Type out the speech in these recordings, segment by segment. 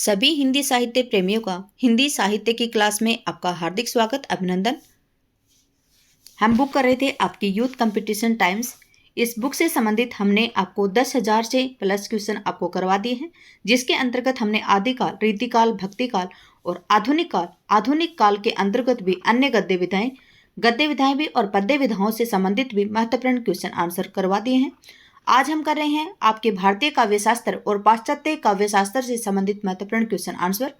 सभी हिंदी साहित्य प्रेमियों का हिंदी साहित्य की क्लास में आपका हार्दिक स्वागत, अभिनंदन। हम बुक कर रहे थे आपकी यूथ कंपटीशन टाइम्स। इस बुक से संबंधित हमने आपको 10,000 से प्लस क्वेश्चन आपको करवा दिए हैं, जिसके अंतर्गत हमने आदिकाल, रीतिकाल, भक्तिकाल और आधुनिक काल के अंतर्गत भी अन्य गद्य विधाएं भी और पद्य विधाओं से संबंधित भी महत्वपूर्ण क्वेश्चन आंसर करवा दिए हैं। आज हम कर रहे हैं आपके भारतीय काव्यशास्त्र और पाश्चात्य काव्यशास्त्र से संबंधित महत्वपूर्ण क्वेश्चन आंसर।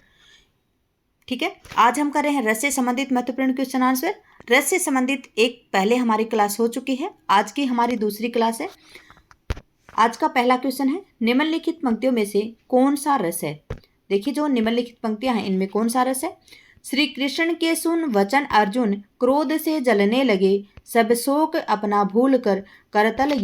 ठीक है, आज हम कर रहे हैं रस से संबंधित महत्वपूर्ण क्वेश्चन आंसर। रस से संबंधित एक पहले हमारी क्लास हो चुकी है, आज की हमारी दूसरी क्लास है। आज का पहला क्वेश्चन है, निम्नलिखित पंक्तियों में से कौन सा रस है। देखिए, जो निम्नलिखित पंक्तियां हैं इनमें कौन सा रस है। श्री कृष्ण के सुन वचन अर्जुन, क्रोध से जलने लगे, सब शोक अपना भूल कर करतल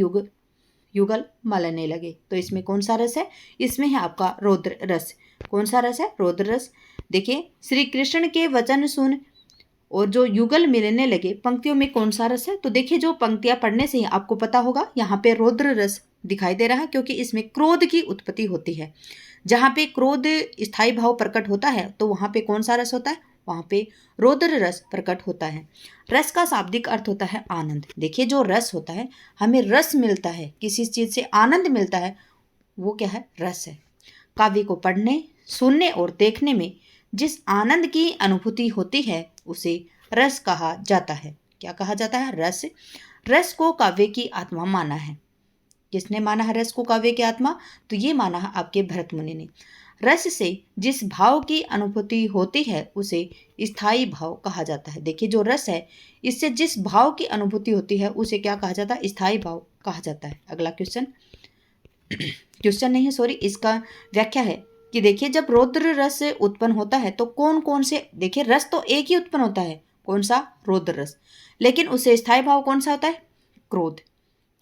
युगल मलने लगे। तो इसमें कौन सा रस है, इसमें है आपका रौद्र रस। कौन सा रस है, रौद्र रस। देखिए, श्री कृष्ण के वचन सुन और जो युगल मिलने लगे, पंक्तियों में कौन सा रस है। तो देखिए, जो पंक्तियां पढ़ने से ही आपको पता होगा, यहाँ पे रौद्र रस दिखाई दे रहा है, क्योंकि इसमें क्रोध की उत्पत्ति होती है। जहाँ पे क्रोध स्थायी भाव प्रकट होता है तो वहाँ पे कौन सा रस होता है, वहाँ पे रौद्र रस प्रकट होता है। रस का शाब्दिक अर्थ होता है आनंद। देखिए, जो रस होता है, हमें रस मिलता है, किसी चीज़ से आनंद मिलता है, वो क्या है, रस है। काव्य को पढ़ने, सुनने और देखने में जिस आनंद की अनुभूति होती है उसे रस कहा जाता है। क्या कहा जाता है, रस। रस को काव्य की आत्मा माना है। किसने माना है रस को काव्य की आत्मा, तो ये माना है आपके भरत मुनि ने। रस से जिस भाव की अनुभूति होती है उसे स्थायी भाव कहा जाता है। देखिए, जो रस है, इससे जिस भाव की अनुभूति होती है उसे क्या कहा जाता है, स्थायी भाव कहा जाता है। अगला क्वेश्चन नहीं है, सॉरी, इसका व्याख्या है कि देखिए, जब रौद्र रस उत्पन्न होता है तो कौन कौन से, देखिए रस तो एक ही उत्पन्न होता है, कौन सा, रौद्र रस, लेकिन उसे स्थायी भाव कौन सा होता है, क्रोध।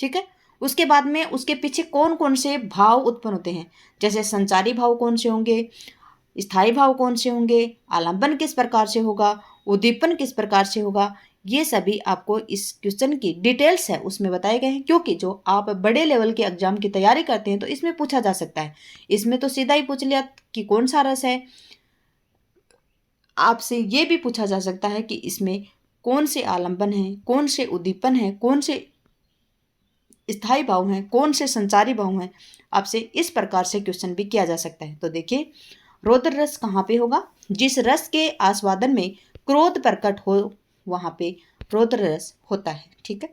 ठीक है, उसके बाद में उसके पीछे कौन कौन से भाव उत्पन्न होते हैं, जैसे संचारी भाव कौन से होंगे, स्थायी भाव कौन से होंगे, आलंबन किस प्रकार से होगा, उद्दीपन किस प्रकार से होगा, ये सभी आपको इस क्वेश्चन की डिटेल्स है उसमें बताए गए हैं। क्योंकि जो आप बड़े लेवल के एग्जाम की तैयारी करते हैं तो इसमें पूछा जा सकता है। इसमें तो सीधा ही पूछ लिया कि कौन सा रस है, आपसे ये भी पूछा जा सकता है कि इसमें कौन से आलंबन है, कौन से उद्दीपन है, कौन से स्थायी भाव हैं, कौन से संचारी भाव हैं। आपसे इस प्रकार से क्वेश्चन भी किया जा सकता है। तो देखिए, रौद्र रस कहाँ पे होगा, जिस रस के आस्वादन में क्रोध प्रकट हो वहाँ पे रौद्र रस होता है। ठीक है,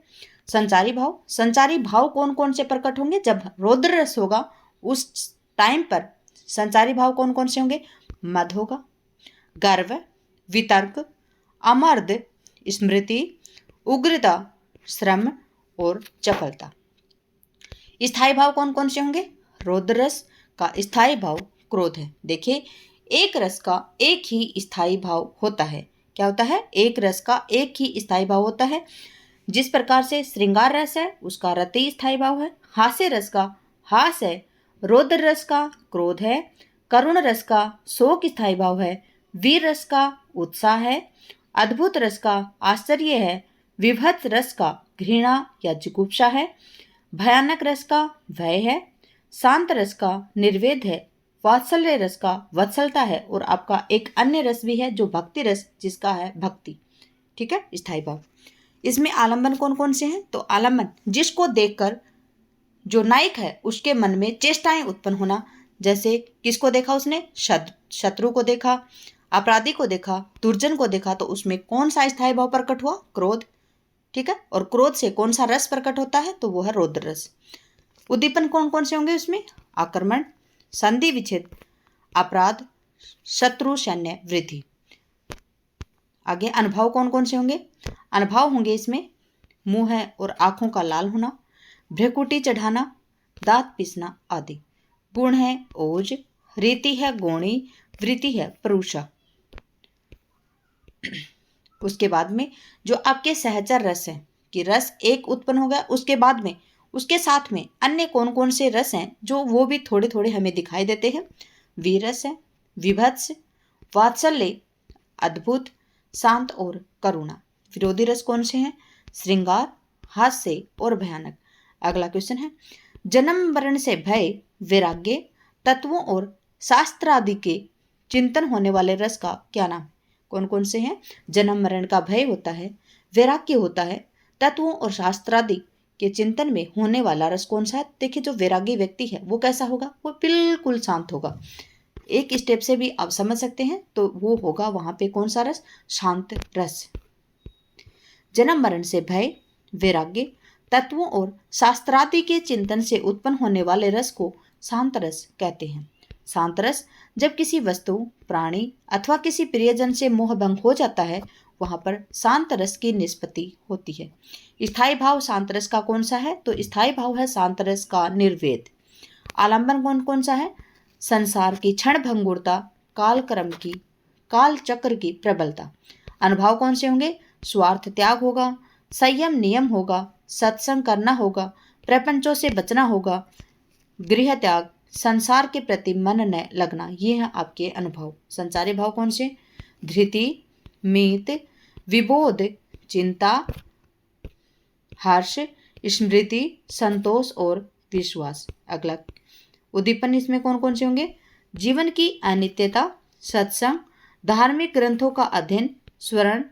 संचारी भाव कौन कौन से प्रकट होंगे, जब रौद्र रस होगा उस टाइम पर संचारी भाव कौन कौन से होंगे, मद होगा, गर्व, वितर्क, अमर्द, स्मृति, उग्रता, श्रम और चपलता। स्थायी भाव कौन कौन से होंगे, रौद्र रस का स्थायी भाव क्रोध है। देखिए, एक रस का एक ही स्थायी भाव होता है। क्या होता है, एक रस का एक ही स्थायी भाव होता है। जिस प्रकार से श्रृंगार रस है उसका रति स्थायी भाव है, हास्य रस का हास है, रौद्र रस का क्रोध है, करुण रस का शोक स्थायी भाव है, वीर रस का उत्साह है, अद्भुत रस का आश्चर्य है, विभत्स रस का घृणा या जुगुप्सा है, भयानक रस का भय है, शांत रस का निर्वेद है, वात्सल्य रस का वत्सलता है, और आपका एक अन्य रस भी है जो भक्ति रस, जिसका है भक्ति। ठीक है, स्थायी भाव। इसमें आलंबन कौन कौन से हैं, तो आलंबन जिसको देखकर जो नायक है उसके मन में चेष्टाएं उत्पन्न होना। जैसे किसको देखा उसने, शत्रु को देखा, अपराधी को देखा, दुर्जन को देखा, तो उसमें कौन सा स्थायी भाव प्रकट हुआ, क्रोध। ठीक है, और क्रोध से कौन सा रस प्रकट होता है, तो वो है रौद्र रस। उद्दीपन कौन कौन से होंगे उसमें, आक्रमण, संधि विच्छेद, अपराध, शत्रु सैन्य वृद्धि। आगे अनुभव कौन कौन से होंगे, अनुभव होंगे इसमें मुंह है और आंखों का लाल होना, भ्रकुटी चढ़ाना, दांत पीसना आदि। गुण है ओज, रीति है गौणी, वृत्ति है परुषा। उसके बाद में जो आपके सहचर रस हैं, कि रस एक उत्पन्न हो गया, उसके बाद में उसके साथ में अन्य कौन कौन से रस हैं जो वो भी थोड़े थोड़े हमें दिखाई देते हैं। वीर रस है, विभत्स, वात्सल्य, अद्भुत, शांत और करुणा। विरोधी रस कौन से हैं, श्रृंगार, हास्य और भयानक। अगला क्वेश्चन है, जन्म मरण से भय, वैराग्य, तत्वों और शास्त्र आदि के चिंतन होने वाले रस का क्या नाम? कौन कौन से हैं? जन्म मरण का भय होता है, वैराग्य होता है, तत्वों और शास्त्रादि के चिंतन में होने वाला रस कौन सा है? देखिए, जो वैरागी व्यक्ति है वो कैसा होगा? वो बिल्कुल शांत होगा। एक स्टेप से भी आप समझ सकते हैं, तो वो होगा वहां पे कौन सा रस? शांत रस। जन्म मरण से भय, वैराग्य, तत्वों और शास्त्रादि के चिंतन से उत्पन्न होने वाले रस को शांत रस कहते हैं। शांत रस जब किसी वस्तु, प्राणी अथवा किसी प्रियजन से मोह भंग हो जाता है, वहां पर शांत रस की निष्पत्ति होती है। स्थायी भाव शांत रस का कौन सा है? तो स्थायी भाव है शांत रस का निर्वेद। आलंबन कौन कौन सा है? संसार की क्षण भंगुरता, काल चक्र की प्रबलता। अनुभव कौन से होंगे? स्वार्थ त्याग होगा, संयम नियम होगा, सत्संग करना होगा, प्रपंचों से बचना होगा, गृह त्याग, संसार के प्रति मन न लगना। ये है आपके अनुभव। संसारी भाव कौन से? धृति, मीत, विबोध, चिंता, हर्ष, स्मृति, संतोष और विश्वास। अगला उद्दीपन इसमें कौन कौन से होंगे? जीवन की अनित्यता, सत्संग, धार्मिक ग्रंथों का अध्ययन, स्वर्ण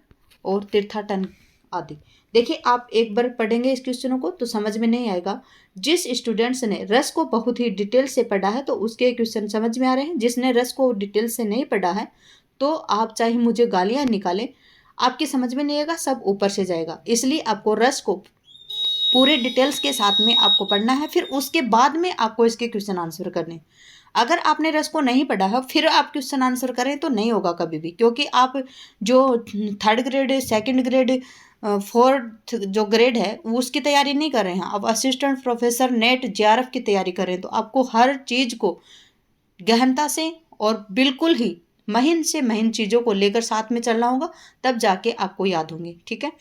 और तीर्थाटन आदि। देखिए, आप एक बार पढ़ेंगे इस क्वेश्चनों को तो समझ में नहीं आएगा। जिस स्टूडेंट्स ने रस को बहुत ही डिटेल से पढ़ा है तो उसके क्वेश्चन समझ में आ रहे हैं। जिसने रस को डिटेल से नहीं पढ़ा है तो आप चाहे मुझे गालियां निकालें, आपकी समझ में नहीं आएगा, सब ऊपर से जाएगा। इसलिए आपको रस को पूरे डिटेल्स के साथ में आपको पढ़ना है, फिर उसके बाद में आपको इसके क्वेश्चन आंसर करने। अगर आपने रस को नहीं पढ़ा है फिर आप क्वेश्चन आंसर करें तो नहीं होगा कभी भी, क्योंकि आप जो 3rd grade, 2nd grade, 4th जो ग्रेड है उसकी तैयारी नहीं कर रहे हैं, आप असिस्टेंट प्रोफेसर नेट JRF की तैयारी कर रहे हैं, तो आपको हर चीज़ को गहनता से और बिल्कुल ही महीन से महीन चीज़ों को लेकर साथ में चलना होगा, तब जाके आपको याद होंगे। ठीक है।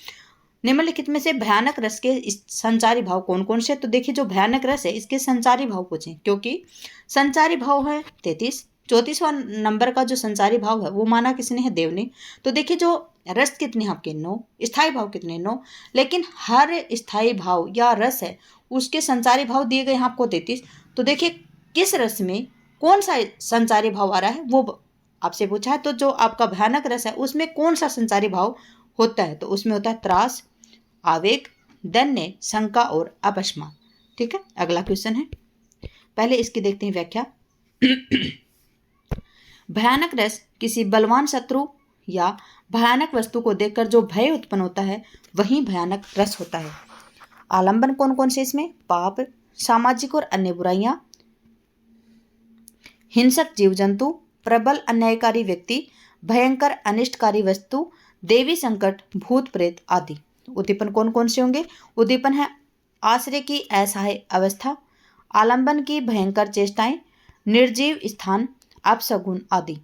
निम्नलिखित में से भयानक रस के संचारी भाव कौन कौन से? तो देखिए, जो भयानक रस है इसके संचारी भाव पूछे, क्योंकि संचारी भाव है 33। 34वां नंबर का जो संचारी भाव है वो माना किसने है? देव ने। तो देखिए, जो रस कितने आपके? 9। स्थायी भाव कितने? 9। लेकिन हर स्थायी भाव या रस है उसके संचारी भाव दिए गए हैं आपको 33। तो देखिए, किस रस में कौन सा संचारी भाव आ रहा है वो आपसे पूछा है। तो जो आपका भयानक रस है उसमें कौन सा संचारी भाव होता है? तो उसमें होता है त्रास, आवेग, दन्य, शंका और अपस्मार। ठीक है। अगला क्वेश्चन है, पहले इसकी देखते हैं व्याख्या। भयानक रस किसी बलवान शत्रु या भयानक वस्तु को देखकर जो भय उत्पन्न होता है वही भयानक रस होता है। आलंबन कौन कौन से इसमें? पाप, सामाजिक और अन्य बुराइयां, हिंसक जीव जंतु, प्रबल अन्यायकारी व्यक्ति, भयंकर अनिष्टकारी वस्तु, देवी संकट, भूत प्रेत आदि। उद्दीपन कौन कौन से होंगे? उद्दीपन है आश्रय की असहाय अवस्था, आलंबन की भयंकर चेष्टाएं, निर्जीव स्थान, अपशगुन आदि।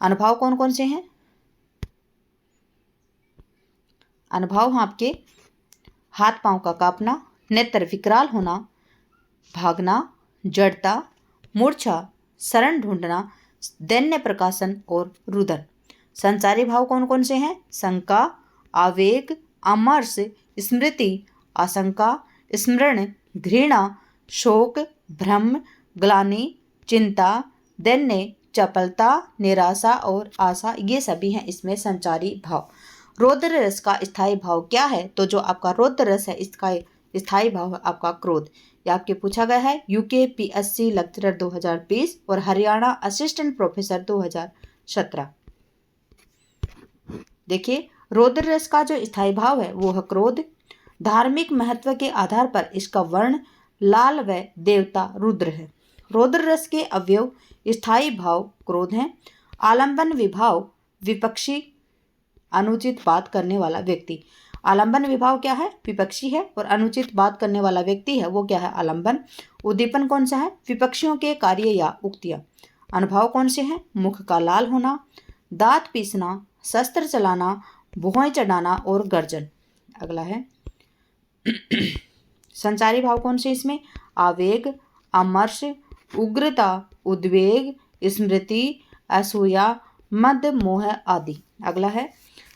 अनुभव कौन कौन से हैं? अनुभव हैं आपके हाथ पांव का कांपना, नेत्र विकराल होना, भागना, जड़ता, मूर्छा, शरण ढूंढना, दैन्य प्रकाशन और रुदन। संचारी भाव कौन कौन से हैं? शंका, आवेग, अमर्ष, स्मृति, आशंका, स्मरण, घृणा, शोक, भ्रम, ग्लानि, चिंता, दैन्य, चपलता, निराशा और आशा। ये सभी हैं इसमें संचारी भाव। रौद्र रस का स्थायी भाव क्या है? तो जो आपका रौद्र रस है इसका स्थायी भाव है आपका क्रोध। ये आपके पूछा गया है UKPSC लेक्चरर 2020 और हरियाणा असिस्टेंट प्रोफेसर 2017। देखिए, रौद्र रस का जो स्थायी भाव है वो है क्रोध। धार्मिक महत्व के आधार पर इसका वर्ण लाल व देवता रुद्र है। रौद्र रस के अवयव स्थायी भाव क्रोध हैं। आलंबन विभाव विपक्षी, अनुचित बात करने वाला व्यक्ति। आलंबन विभाव क्या है? विपक्षी है, और अनुचित बात करने वाला व्यक्ति है वो क्या है? आलंबन। उद्दीपन कौन सा है? विपक्षियों के कार्य या उक्तियां। अनुभव कौन से हैं? मुख का लाल होना, दांत पीसना, शस्त्र चलाना, भुआएं चढ़ाना और गर्जन। अगला है संचारी भाव कौन से इसमें? आवेग, अमर्ष, उग्रता, उद्वेग, स्मृति, असूया, मद, मोह आदि। अगला है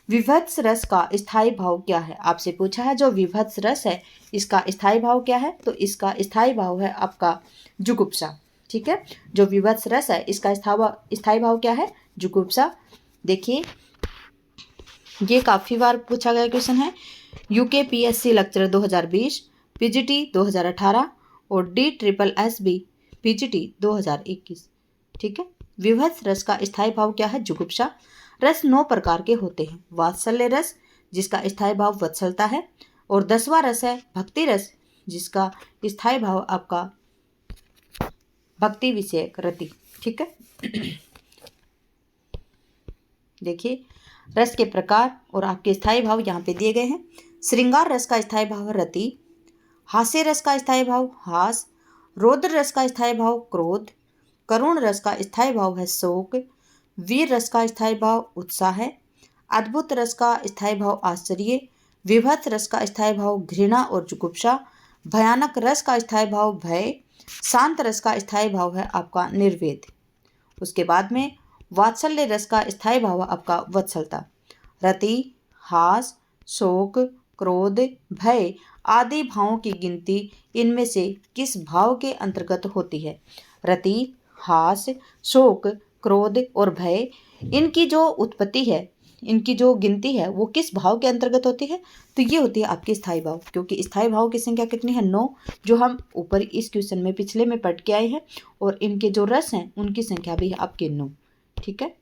विभत्स रस का स्थायी भाव क्या है? आपसे पूछा है जो विभत्स रस है इसका स्थायी भाव क्या है? तो इसका स्थायी भाव है आपका जुगुप्सा। ठीक है। जो विभत्स रस है इसका स्थायी भाव क्या है? जुगुप्सा। देखिए ये काफ़ी बार पूछा गया क्वेश्चन है, यूकेपीएससी लेक्चर 2020, पीजीटी 2018 और DSSB पीजीटी 2021। ठीक है। विभत्स रस का स्थायी भाव क्या है? जुगुप्सा। रस 9 प्रकार के होते हैं। वात्सल्य रस जिसका स्थायी भाव वत्सलता है, और 10वां रस है भक्ति रस जिसका स्थायी भाव आपका भक्ति विषयक रति। ठीक है। देखिए रस के प्रकार और आपके स्थायी भाव यहाँ पे दिए गए हैं। श्रृंगार रस का स्थायी भाव रति, हास्य रस का स्थायी भाव हास, रौद्र रस का स्थायी भाव क्रोध, करुण रस का स्थायी भाव है शोक, वीर रस का स्थायी भाव उत्साह है, अद्भुत रस का स्थायी भाव आश्चर्य, विभत्स रस का स्थायी भाव घृणा और जुगुप्सा, भयानक रस का स्थायी भाव भय, शांत रस का स्थायी भाव है आपका निर्वेद। उसके बाद में वात्सल्य रस का स्थायी भाव आपका वत्सलता। रति, हास, शोक, क्रोध, भय आदि भावों की गिनती इनमें से किस भाव के अंतर्गत होती है? रति, हास, शोक, क्रोध और भय, इनकी जो उत्पत्ति है, इनकी जो गिनती है वो किस भाव के अंतर्गत होती है? तो ये होती है आपके स्थायी भाव, क्योंकि स्थायी भाव की संख्या कितनी है? 9, जो हम ऊपर इस क्वेश्चन में पिछले में पढ़ के आए हैं, और इनके जो रस हैं उनकी संख्या भी है आपके 9। ठीक है।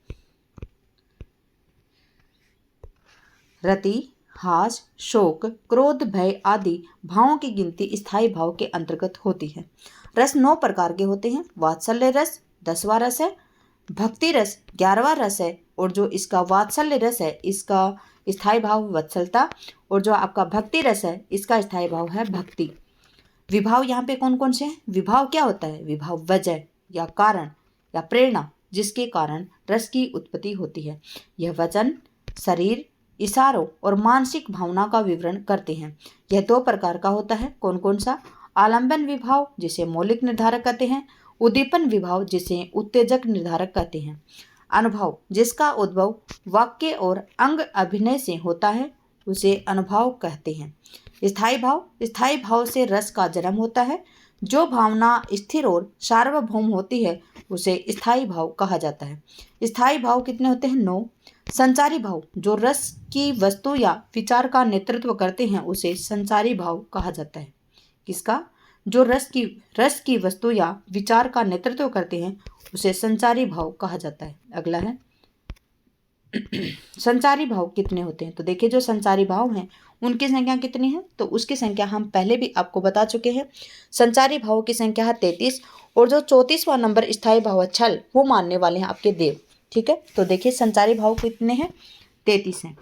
रति, हास, शोक, क्रोध, भय आदि भावों की गिनती स्थायी भाव के अंतर्गत होती है। रस 9 प्रकार के होते हैं। वात्सल्य रस 10वां रस है, भक्ति रस 11वां रस है, और जो इसका वात्सल्य रस है इसका स्थायी भाव वत्सलता, और जो आपका भक्ति रस है इसका स्थायी भाव है भक्ति। विभाव यहाँ पे कौन कौन से हैं? विभाव क्या होता है? विभाव वजह या कारण या प्रेरणा जिसके कारण रस की उत्पत्ति होती है। यह वचन, शरीर, इशारों और मानसिक भावना का विवरण करते हैं। यह 2 प्रकार का होता है। कौन कौन सा? आलंबन विभाव जिसे मौलिक निर्धारक कहते हैं, उद्दीपन विभाव जिसे उत्तेजक निर्धारक कहते हैं। अनुभव जिसका उद्भव वाक्य और अंग अभिनय से होता है उसे अनुभव कहते हैं। स्थायी भाव से रस का जन्म होता है। जो भावना स्थिर और सार्वभौम होती है उसे स्थायी भाव कहा जाता है। स्थायी भाव कितने होते हैं? 9। संचारी भाव जो रस की वस्तु या विचार का नेतृत्व करते हैं उसे संचारी भाव कहा जाता है। किसका? जो रस की वस्तु या विचार का नेतृत्व करते हैं उसे संचारी भाव कहा जाता है। अगला है संचारी भाव कितने होते हैं? तो देखिए जो संचारी भाव हैं उनकी संख्या कितनी है? तो उसकी संख्या हम पहले भी आपको बता चुके हैं। संचारी भाव की संख्या है 33, और जो 34वां नंबर स्थायी भाव है छल, वो मानने वाले हैं आपके देव। ठीक है। तो देखिए संचारी भाव कितने हैं? 33 हैं।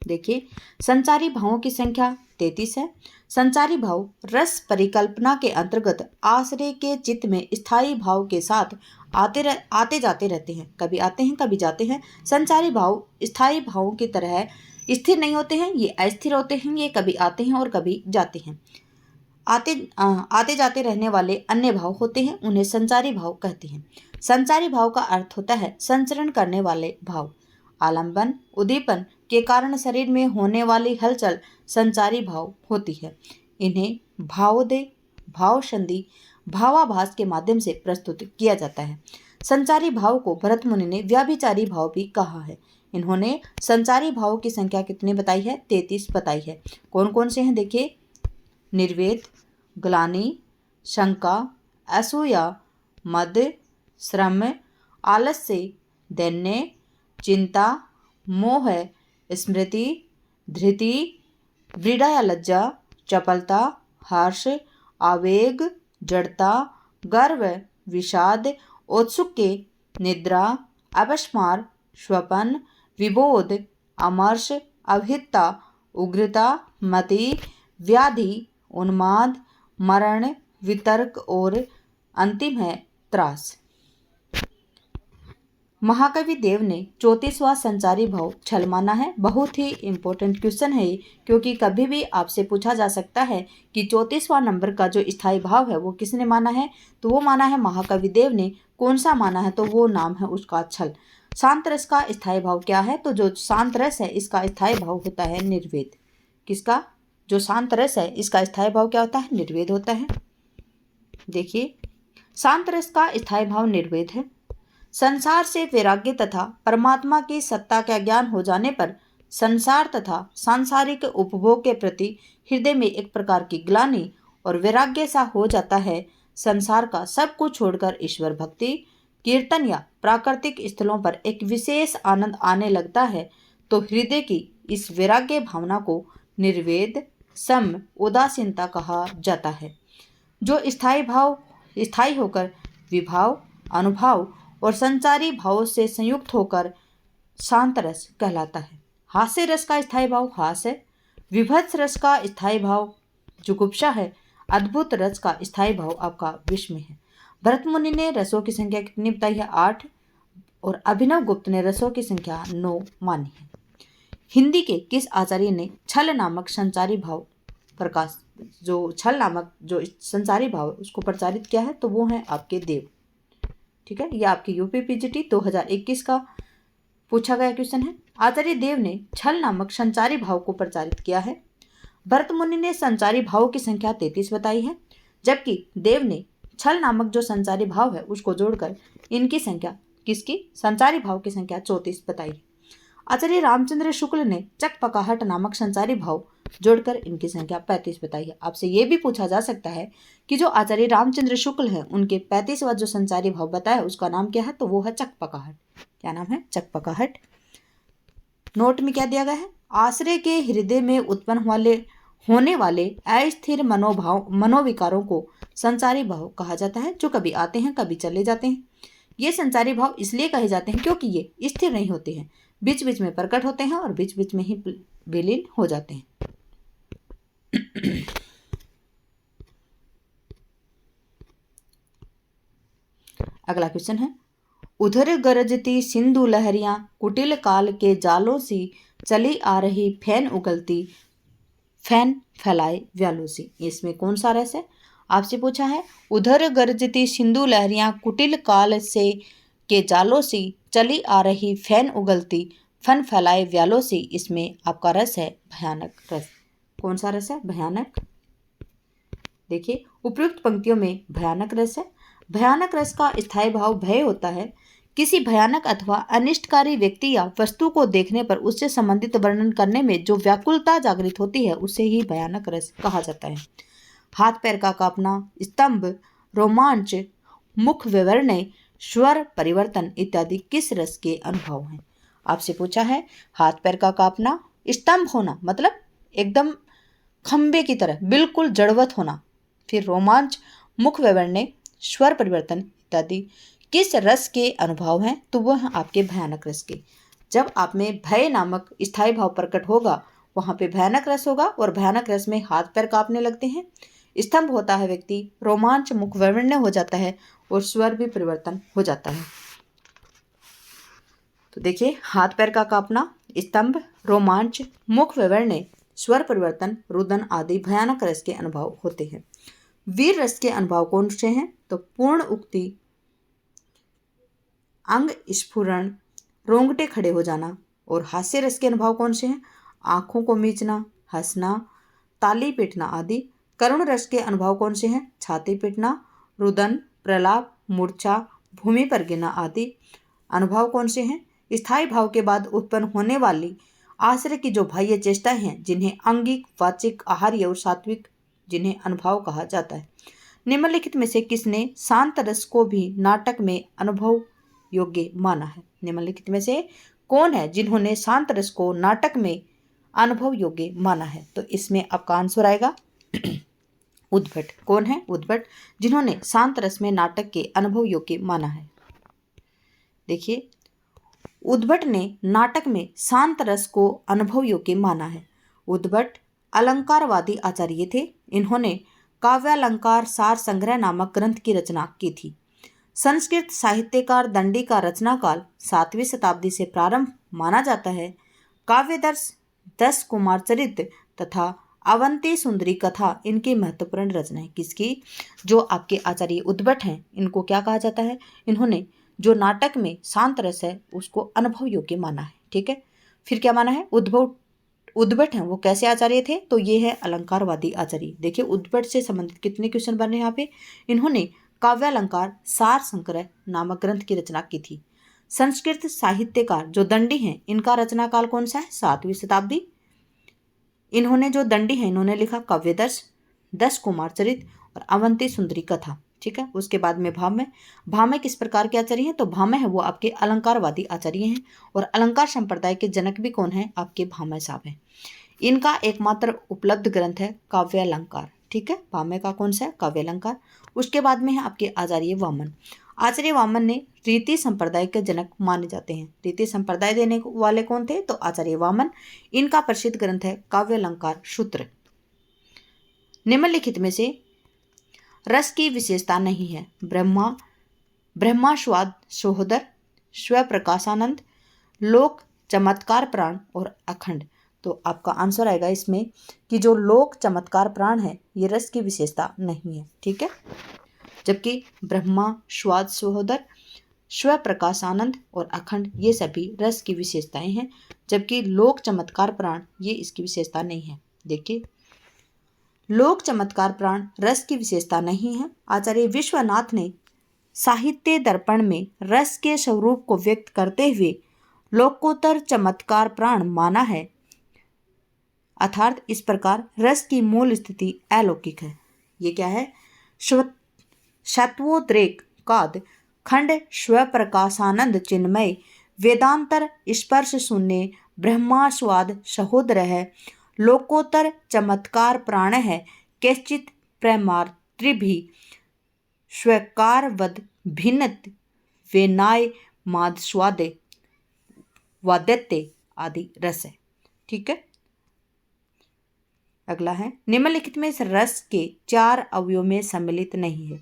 देखिए संचारी भावों की संख्या 33 है। संचारी भाव रस परिकल्पना के अंतर्गत आश्रय के चित्त में स्थायी भाव के साथ आते जाते रहते हैं। कभी आते हैं कभी जाते हैं। संचारी भाव स्थायी भावों की तरह स्थिर नहीं होते हैं, ये अस्थिर होते हैं। ये कभी आते हैं और कभी जाते हैं। आते जाते रहने वाले अन्य भाव होते हैं, उन्हें संचारी भाव कहते हैं। संचारी भाव का अर्थ होता है संचरण करने वाले भाव। आलंबन, उद्दीपन के कारण शरीर में होने वाली हलचल संचारी भाव होती है। इन्हें भावोदय, भाव संधि, भावाभास के माध्यम से प्रस्तुत किया जाता है। संचारी भाव को भरत मुनि ने व्याभिचारी भाव भी कहा है। इन्होंने संचारी भाव की संख्या कितनी बताई है? 33 बताई है। कौन कौन से हैं? देखिए निर्वेद, ग्लानि, शंका, असूया, मद, श्रम, आलस्य, दैन्य, चिंता, मोह, स्मृति, धृति, व्रीड़ा या लज्जा, चपलता, हर्ष, आवेग, जड़ता, गर्व, विषाद, औत्सुक्य, निद्रा, अपस्मार, स्वपन, विबोध, अमर्ष, अभिहिता, उग्रता, मति, व्याधि, उन्माद, मरण, वितर्क और अंतिम है त्रास। महाकवि देव ने 34वां संचारी भाव छल माना है। बहुत ही इम्पोर्टेंट क्वेश्चन है ये, क्योंकि कभी भी आपसे पूछा जा सकता है कि 34वां नंबर का जो स्थायी भाव है वो किसने माना है? तो वो माना है महाकवि देव ने। कौन सा माना है? तो वो नाम है उसका छल। शांत रस का स्थायी भाव क्या है? तो जो शांत रस है इसका स्थायी भाव होता है निर्वेद। किसका? जो शांत रस है इसका स्थायी भाव क्या होता है? निर्वेद होता है। देखिए शांत रस का स्थायी भाव निर्वेद है। संसार से वैराग्य तथा परमात्मा की सत्ता का ज्ञान हो जाने पर संसार तथा सांसारिक उपभोग के प्रति हृदय में एक प्रकार की ग्लानि और वैराग्य सा हो जाता है। संसार का सब कुछ छोड़कर ईश्वर भक्ति, कीर्तन या प्राकृतिक स्थलों पर एक विशेष आनंद आने लगता है, तो हृदय की इस वैराग्य भावना को निर्वेद सम उदासीनता कहा जाता है, जो स्थायी होकर विभाव, अनुभाव और संचारी भावों से संयुक्त होकर शांत रस कहलाता है। हास्य रस का स्थायी भाव हास है। विभत्स रस का स्थायी भाव जुगुप्सा है। अद्भुत रस का स्थायी भाव आपका विस्मय है। भरत मुनि ने रसों की संख्या कितनी बताई है? 8। और अभिनव गुप्त ने रसों की संख्या 9 मानी है। हिंदी के किस आचार्य ने छल नामक संचारी भाव प्रकाश छल नामक जो संचारी भाव उसको प्रचारित किया है? तो वो है आपके देव। ठीक है, ये आपके यूपी पीजीटी 2021 का पूछा गया क्वेश्चन है। आचार्य देव ने छल नामक संचारी भाव को प्रचारित किया है। भरत मुनि ने संचारी भावों की संख्या 33 बताई है, जबकि देव ने छल नामक जो संचारी भाव है उसको जोड़कर इनकी संख्या संचारी भाव की संख्या 34 बताई है। आचार्य रामचंद्र शुक्ल ने चकपकाहट नामक संचारी भाव जोड़कर इनकी संख्या 35 बताई है। आपसे ये भी पूछा जा सकता है कि जो आचार्य रामचंद्र शुक्ल है उनके 35वां जो संचारी भाव बताया है उसका नाम क्या है? तो वो है चकपकाहट। क्या नाम है? चकपकाहट। नोट में क्या दिया गया है? आश्रय के हृदय में उत्पन्न होने वाले अस्थिर मनोविकारों को संचारी भाव कहा जाता है, जो कभी आते हैं कभी चले जाते हैं। ये संचारी भाव इसलिए कहे जाते हैं क्योंकि ये स्थिर नहीं होते हैं, बीच बीच में प्रकट होते हैं और बीच बीच में ही विलीन हो जाते हैं। अगला क्वेश्चन है, उधर गरजती सिंधु लहरियां कुटिल काल के जालों सी चली आ रही फैन उगलती फैन फैलाए व्यालों सी। इसमें कौन सा रस है? आपसे पूछा है उधर गरजती सिंधु लहरियां कुटिल काल से के जालों सी चली आ रही फैन उगलती फन फैलाए व्यालों सी। इसमें आपका रस है भयानक रस। कौन सा रस है? भयानक। देखिए, उपयुक्त पंक्तियों में भयानक रस है। भयानक रस का स्थायी भाव भय होता है। किसी भयानक अथवा अनिष्टकारी व्यक्ति या वस्तु को देखने पर उससे संबंधित वर्णन करने में जो व्याकुलता जागृत होती है उसे ही भयानक रस कहा जाता है। हाथ पैर का कांपना, स्तंभ, रोमांच, मुख विवर्ण, स्वर परिवर्तन इत्यादि किस रस के अनुभव हैं? आपसे पूछा है हाथ पैर का कांपना, स्तंभ होना मतलब एकदम खंबे की तरह बिल्कुल जड़वत होना, फिर रोमांच, मुख विवर्ण, स्वर परिवर्तन इत्यादि किस रस के अनुभव हैं? तो वह हैं आपके भयानक रस के। जब आप में भय नामक स्थायी भाव प्रकट होगा वहां पे भयानक रस होगा, और भयानक रस में हाथ पैर कांपने लगते हैं, स्तंभ होता है व्यक्ति, रोमांच मुख विवर्ण हो जाता है और स्वर भी परिवर्तन हो जाता है। तो देखिए, हाथ पैर का कांपना, स्तंभ, रोमांच, मुख विवर्ण, स्वर परिवर्तन, रुदन आदि भयानक रस के अनुभव होते हैं। वीर रस के अनुभव कौन से हैं? तो पूर्ण उक्ति, अंग स्फुरण, रोंगटे खड़े हो जाना। और हास्य रस के अनुभव कौन से हैं? आंखों को मीचना, हंसना, ताली पीटना आदि। करुण रस के अनुभव कौन से हैं? छाती पीटना, रुदन, प्रलाप, मूर्छा, भूमि पर गिरना आदि। अनुभव कौन से हैं? स्थायी भाव के बाद उत्पन्न होने वाली आश्रय की जो बाह्य चेष्टाएं हैं, जिन्हें अंगिक, वाचिक, आहार्य और सात्विक, जिन्हें अनुभव कहा जाता है। निम्नलिखित में से किसने शांत रस को भी नाटक में अनुभव योग्य माना है? निम्नलिखित में से कौन है जिन्होंने शांत रस को नाटक में अनुभव योग्य माना है? तो इसमें आपका आंसर आएगा उद्भट। कौन है? उद्भट, जिन्होंने शांत रस में नाटक के अनुभव योग्य माना है। देखिए, उद्भट ने नाटक में शांत रस को अनुभव योग्य माना है। उद्भट अलंकारवादी आचार्य थे। इन्होंने काव्यालंकार सार संग्रह नामक ग्रंथ की रचना की थी। संस्कृत साहित्यकार दंडी का रचना काल 7वीं शताब्दी से प्रारंभ माना जाता है। काव्यदर्श, 10 कुमार चरित्र तथा अवंती सुंदरी कथा इनकी महत्वपूर्ण रचनाएं। किसकी? जो आपके आचार्य उद्भट हैं, इनको क्या कहा जाता है? इन्होंने जो नाटक में शांत रस है उसको अनुभव योग्य माना है। ठीक है, फिर क्या माना है? उद्भट हैं वो कैसे आचार्य थे? तो ये है अलंकारवादी आचार्य। देखिए, उद्भट से संबंधित कितने क्वेश्चन बन रहे हैं यहाँ पे। इन्होंने काव्यालंकार सार संग्रह नामक ग्रंथ की रचना की थी। संस्कृत साहित्यकार जो दंडी हैं, इनका रचना काल कौन सा है? 7वीं शताब्दी। इन्होंने जो दंडी है, इन्होंने लिखा काव्यदर्श, 10 कुमार चरित और अवंती सुंदरी कथा। ठीक है। उसके बाद में भामह। भामह किस प्रकार के आचार्य हैं? तो भामह है वो आपके अलंकारवादी आचार्य हैं, और अलंकार संप्रदाय के जनक भी कौन है? आपके भामह साहब हैं। इनका एकमात्र उपलब्ध ग्रंथ है काव्यालंकार। ठीक है। भामह का कौन सा है? काव्यालंकार। उसके बाद में है आपके आचार्य वामन। आचार्य वामन ने रीति संप्रदाय के जनक माने जाते हैं। रीति संप्रदाय देने वाले कौन थे? तो आचार्य वामन। इनका प्रसिद्ध ग्रंथ है काव्यालंकार सूत्र। निम्नलिखित में से रस की विशेषता नहीं है। ब्रह्मास्वाद सहोदर, स्वप्रकाशानंद, लोक, चमत्कार प्राण और अखंड। तो आपका आंसर आएगा इसमें कि जो लोक चमत्कार प्राण है ये रस की विशेषता नहीं है। ठीक है। जबकि ब्रह्मास्वाद सहोदर, स्वप्रकाशानंद और अखंड ये सभी रस की विशेषताएं हैं, जबकि लोक चमत्कार प्राण ये इसकी विशेषता नहीं है। देखिए, लोक चमत्कार प्राण रस की विशेषता नहीं है। आचार्य विश्वनाथ ने साहित्य दर्पण में रस के स्वरूप को व्यक्त करते हुए लोकोत्तर चमत्कार प्राण माना है। अर्थात इस प्रकार रस की मूल स्थिति अलौकिक है। ये क्या है? सत्वोद्रेक काद खंड स्वप्रकाशानंद चिन्मय वेदांतर स्पर्श शून्य ब्रह्मास्वाद सहोदर है लोकोत्तर चमत्कार प्राण है कैश्चित प्रेमार्त्रिभि स्वीकारवद भिन्न वेनाय मादस्वादे वाद्यते आदि रस है। ठीक है। अगला है, निम्नलिखित में इस रस के 4 अवयवों में सम्मिलित नहीं है।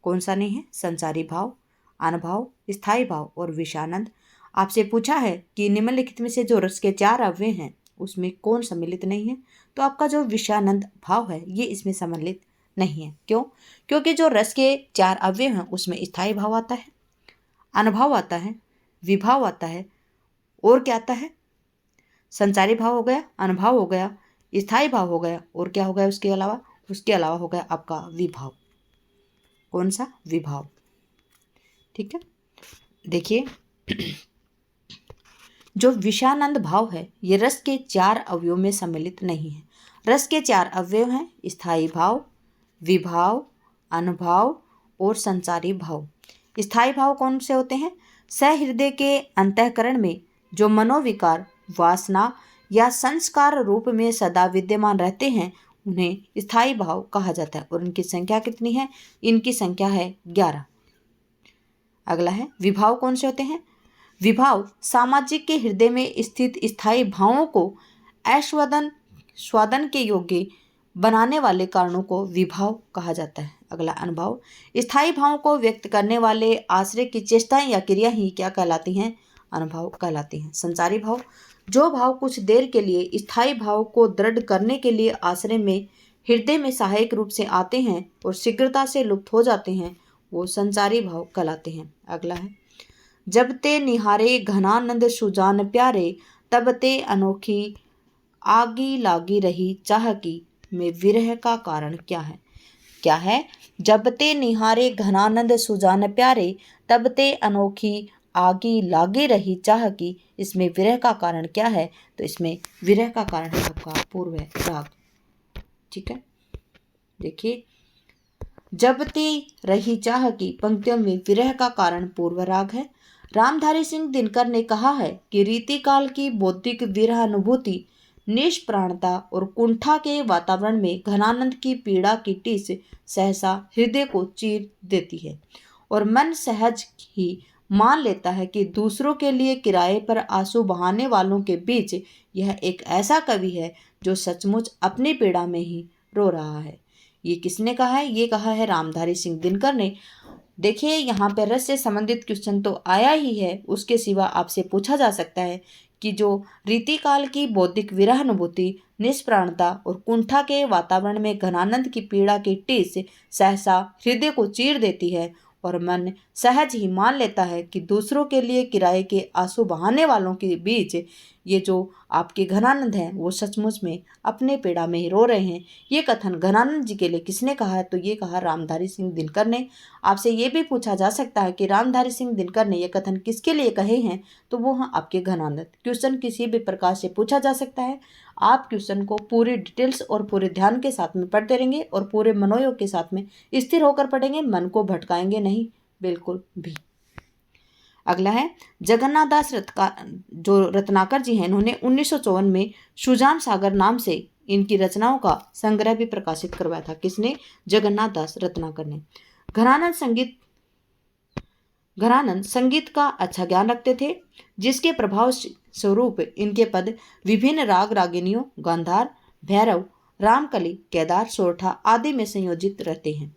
कौन सा नहीं है? संसारी भाव, अनुभव, स्थायी भाव और विषयानंद। आपसे पूछा है कि निम्नलिखित में से जो रस के 4 अवयव हैं उसमें कौन सम्मिलित नहीं है? तो आपका जो विषयानंद भाव है ये इसमें सम्मिलित नहीं है। क्यों? क्योंकि जो रस के 4 अवयव हैं उसमें स्थायी भाव आता है, अनुभव आता है, विभाव आता है, और क्या आता है? संचारी भाव हो गया, अनुभव हो गया, स्थायी भाव हो गया, और क्या हो गया उसके अलावा हो गया आपका विभाव। कौन सा? विभाव। ठीक है। देखिए, जो विषयानंद भाव है ये रस के 4 अवयवों में सम्मिलित नहीं है। रस के 4 अवयव हैं स्थायी भाव, विभाव, अनुभव और संचारी भाव। स्थायी भाव कौन से होते हैं? सहृदय के अंतःकरण में जो मनोविकार, वासना या संस्कार रूप में सदा विद्यमान रहते हैं उन्हें स्थायी भाव कहा जाता है। और इनकी संख्या कितनी है? इनकी संख्या है 11। अगला है, विभाव कौन से होते हैं? विभाव सामाजिक के हृदय में स्थित स्थायी भावों को स्वादन के योग्य बनाने वाले कारणों को विभाव कहा जाता है। अगला, अनुभव स्थायी भावों को व्यक्त करने वाले आश्रय की चेष्टाएं या क्रिया ही क्या कहलाती हैं? अनुभव कहलाती हैं। संचारी भाव जो भाव कुछ देर के लिए स्थायी भाव को दृढ़ करने के लिए आश्रय में हृदय में सहायक रूप से आते हैं और शीघ्रता से लुप्त हो जाते हैं वो संचारी भाव कहलाते हैं। अगला है, जब ते निहारे घनानंद सुजान प्यारे तब ते अनोखी आगी लागी रही चाह की में विरह का कारण क्या है? क्या है? जब ते निहारे घनानंद सुजान प्यारे तब ते अनोखी आगी लागी रही चाह की, इसमें विरह का कारण क्या है? तो इसमें विरह का कारण है आपका पूर्व राग। ठीक है। देखिए, जब ते रही चाह की पंक्तियों में विरह का कारण पूर्व राग है। रामधारी सिंह दिनकर ने कहा है कि रीतिकाल की बौद्धिक विरह अनुभूति निष्प्राणता और कुंठा के वातावरण में घनानंद की पीड़ा की टीस सहसा हृदय को चीर देती है और मन सहज ही मान लेता है कि दूसरों के लिए किराए पर आंसू बहाने वालों के बीच यह एक ऐसा कवि है जो सचमुच अपनी पीड़ा में ही रो रहा है। ये किसने कहा है? ये कहा है रामधारी सिंह दिनकर ने। देखिए, यहाँ पर रस से संबंधित क्वेश्चन तो आया ही है, उसके सिवा आपसे पूछा जा सकता है कि जो रीतिकाल की बौद्धिक विरह अनुभूति निष्प्राणता और कुंठा के वातावरण में घनानंद की पीड़ा की टीस सहसा हृदय को चीर देती है और मन सहज ही मान लेता है कि दूसरों के लिए किराए के आंसू बहाने वालों के बीच ये जो आपके घनानंद हैं वो सचमुच में अपने पीड़ा में ही रो रहे हैं। ये कथन घनानंद जी के लिए किसने कहा है? तो ये कहा रामधारी सिंह दिनकर ने। आपसे ये भी पूछा जा सकता है कि रामधारी सिंह दिनकर ने ये कथन किसके लिए कहे हैं? तो वो हैं आपके घनानंद। क्वेश्चन किसी भी प्रकार से पूछा जा सकता है। आप क्वेश्चन को पूरी डिटेल्स और पूरे ध्यान के साथ में पढ़ते रहेंगे और पूरे मनोयोग के साथ में स्थिर होकर पढ़ेंगे, मन को भटकाएंगे नहीं बिल्कुल भी। अगला है जगन्नाथ दास जो रत्नाकर जी हैं, इन्होंने 1954 में सुजान सागर नाम से इनकी रचनाओं का संग्रह भी प्रकाशित करवाया था। किसने? जगन्नाथ दास रत्नाकर ने। घरानंद संगीत का अच्छा ज्ञान रखते थे, जिसके प्रभाव स्वरूप इनके पद विभिन्न राग रागिनियों गांधार, भैरव, रामकली, केदार, सोरठा आदि में संयोजित रहते हैं।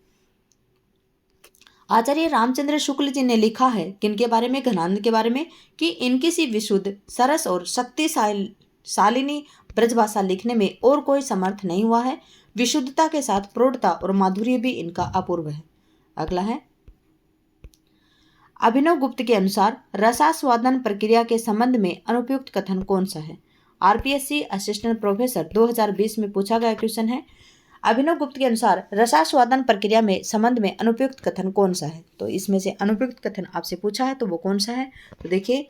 आचार्य रामचंद्र शुक्ल जी ने लिखा है किनके बारे में? घनानंद के बारे में, कि इनकी सी विशुद्ध सरस और शक्तिशालिनी ब्रजभाषा लिखने में और कोई समर्थ नहीं हुआ है। विशुद्धता के साथ प्रौढ़ता और माधुर्य भी इनका अपूर्व है। अगला है अभिनव गुप्त के अनुसार रसास्वादन प्रक्रिया के संबंध में अनुपयुक्त कथन कौन सा है? आरपीएससी असिस्टेंट प्रोफेसर 2020 में पूछा गया क्वेश्चन है। अभिनव गुप्त के अनुसार रसास्वादन प्रक्रिया में संबंध में अनुपयुक्त कथन कौन सा है? तो इसमें से अनुपयुक्त कथन आपसे पूछा है तो वो कौन सा है? तो देखिए,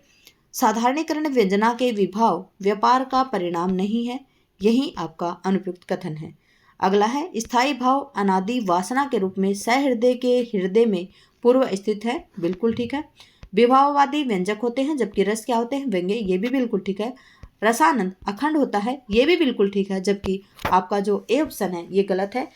साधारणीकरण व्यंजना के विभाव व्यापार का परिणाम नहीं है, यही आपका अनुपयुक्त कथन है। अगला है स्थायी भाव अनादि वासना के रूप में सहृदय के हृदय में पूर्व स्थित है, बिल्कुल ठीक है। विभाववादी व्यंजक होते हैं जबकि रस क्या होते हैं? व्यंग्य, ये भी बिल्कुल ठीक है। रसानंद अखंड होता है, ये भी बिल्कुल ठीक है, जबकि आपका जो ए ऑप्शन है ये गलत है।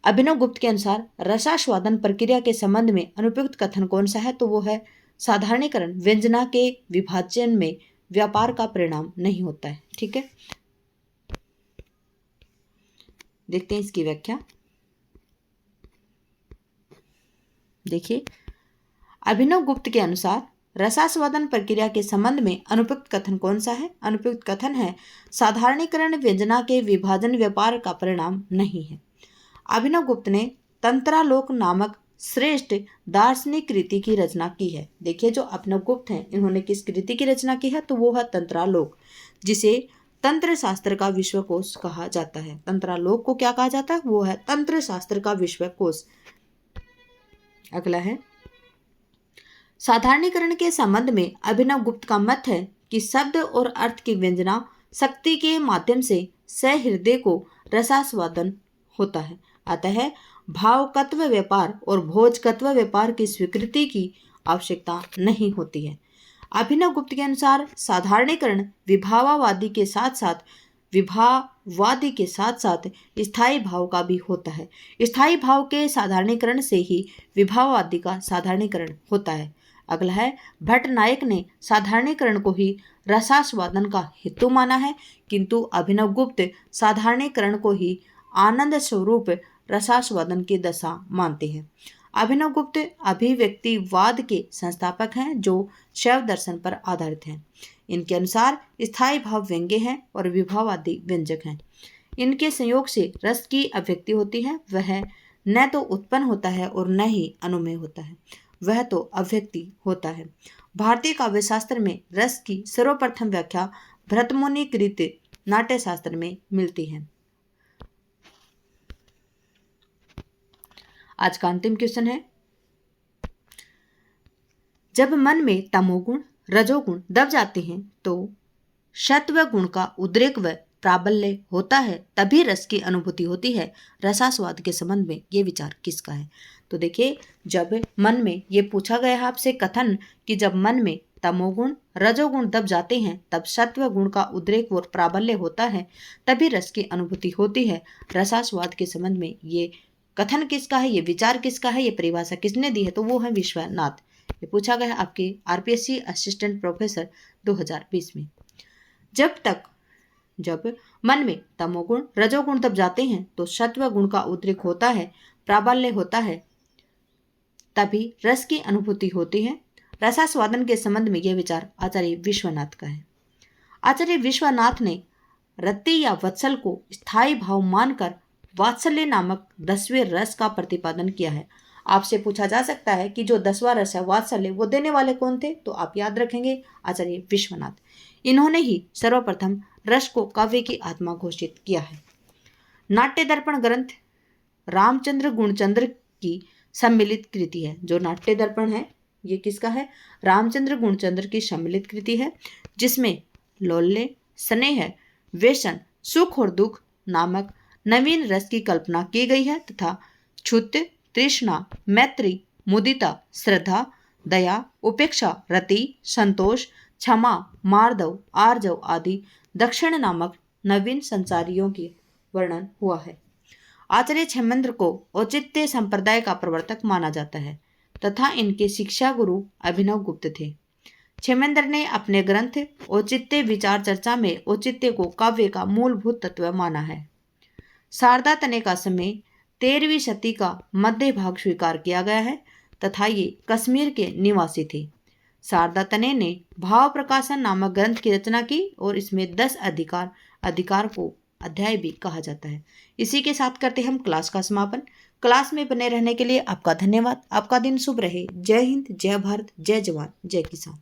अभिनव गुप्त के अनुसार रसास्वादन प्रक्रिया के संबंध में अनुपयुक्त कथन कौन सा है? तो वो है साधारणीकरण व्यंजना के विभाजन में व्यापार का परिणाम नहीं होता है। ठीक है, देखते हैं इसकी व्याख्या। देखिए, अभिनव गुप्त के अनुसार रसास्वादन प्रक्रिया के संबंध में अनुपयुक्त कथन कौन सा है? अनुपयुक्त कथन है साधारणीकरण व्यंजना के विभाजन व्यापार का परिणाम नहीं है। अभिनव गुप्त ने तंत्रालोक नामक श्रेष्ठ दार्शनिक कृति की रचना की है। देखिए, जो अभिनव गुप्त हैं इन्होंने किस कृति की रचना की है? तो वो है तंत्रालोक, जिसे तंत्र शास्त्र का विश्वकोश कहा जाता है। तंत्रालोक को क्या कहा जाता है? वो है तंत्र शास्त्र का विश्वकोश। अगला है साधारणीकरण के संबंध में अभिनव गुप्त का मत है कि शब्द और अर्थ की व्यंजना शक्ति के माध्यम से सहृदय को रसास्वादन होता है। अतः भावकत्व व्यापार और भोजकत्व व्यापार की स्वीकृति की आवश्यकता नहीं होती है। अभिनव गुप्त के अनुसार साधारणीकरण विभाववादी के साथ साथ स्थायी भाव का भी होता है। स्थायी भाव के साधारणीकरण से ही विभाववादी का साधारणीकरण होता है। अगला है भट्ट नायक ने साधारणीकरण को ही रसास्वादन का हेतु माना है, किंतु अभिनव गुप्त साधारणीकरण को ही आनंद स्वरूप रसास्वादन की दशा मानते हैं। अभिनव गुप्त अभिव्यक्तिवाद के संस्थापक हैं जो शैव दर्शन पर आधारित हैं। इनके अनुसार स्थायी भाव व्यंग्य हैं और विभाववादी व्यंजक हैं। इनके संयोग से रस की अभिव्यक्ति होती है, वह न तो उत्पन्न होता है और न ही अनुमेय होता है, वह तो अभिव्यक्ति होता है। भारतीय काव्यशास्त्र में रस की सर्वप्रथम व्याख्या भरतमुनि कृत नाट्यशास्त्र में मिलती है। आज का अंतिम क्वेश्चन है, जब मन में तमोगुण रजोगुण दब जाते हैं तो सत्व गुण का उद्रेक व प्राबल्य होता है, तभी रस की अनुभूति होती है। रसास्वाद के संबंध में ये विचार किसका है? तो देखिए, जब मन में ये पूछा गया है आपसे कथन कि जब मन में तमोगुण रजोगुण दब जाते हैं तब सत्व गुण का उद्रेक और प्राबल्य होता है, तभी रस की अनुभूति होती है। रसास्वाद के संबंध में ये कथन किसका है, ये विचार किसका है, ये परिभाषा किसने दी है? तो वो है विश्वनाथ। ये पूछा गया है आपके आरपीएससी असिस्टेंट प्रोफेसर 2020 में। जब मन में तमोगुण रजोगुण दब जाते हैं तो सत्व गुण का उद्रेक होता है, प्राबल्य होता है, तभी रस की अनुभूति होती है। रसास्वादन के संबंध में यह विचार आचार्य विश्वनाथ का है। आचार्य विश्वनाथ ने रति या वत्सल को स्थायी भाव मानकर वात्सल्य नामक 10वें रस का प्रतिपादन किया है। आपसे पूछा जा सकता है कि जो 10वां रस है वात्सल्य, वो देने वाले कौन थे? तो आप याद रखेंगे आचार्य विश्वनाथ। इन्होंने ही सर्वप्रथम रस को काव्य की आत्मा घोषित किया है। नाट्य दर्पण ग्रंथ रामचंद्र गुणचंद्र की सम्मिलित कृति है। जो नाट्य दर्पण है ये किसका है? रामचंद्र गुणचंद्र की सम्मिलित कृति है, जिसमें लोल्य, स्नेह, व्यसन, सुख और दुख नामक नवीन रस की कल्पना की गई है तथा क्षुद्र, तृष्णा, मैत्री, मुदिता, श्रद्धा, दया, उपेक्षा, रति, संतोष, क्षमा, मार्दव, आर्जव आदि दक्षिण नामक नवीन संचारियों की वर्णन हुआ है। आचार्य क्षेमेंद्र को औचित्य संप्रदाय का प्रवर्तक माना जाता है तथा इनके शिक्षा गुरु अभिनव गुप्त थे। क्षेमेंद्र ने अपने ग्रंथ औचित्य विचार चर्चा में औचित्य को काव्य का मूलभूत तत्व माना है। शारदा तने का समय 13वीं शती का मध्य भाग स्वीकार किया गया है तथा ये कश्मीर के निवासी थे। शारदा तने ने भाव प्रकाशन नामक ग्रंथ की रचना की और इसमें 10 अधिकार को अध्याय भी कहा जाता है। इसी के साथ करते हम क्लास का समापन। क्लास में बने रहने के लिए आपका धन्यवाद। आपका दिन शुभ रहे। जय हिंद, जय भारत, जय जवान, जय किसान।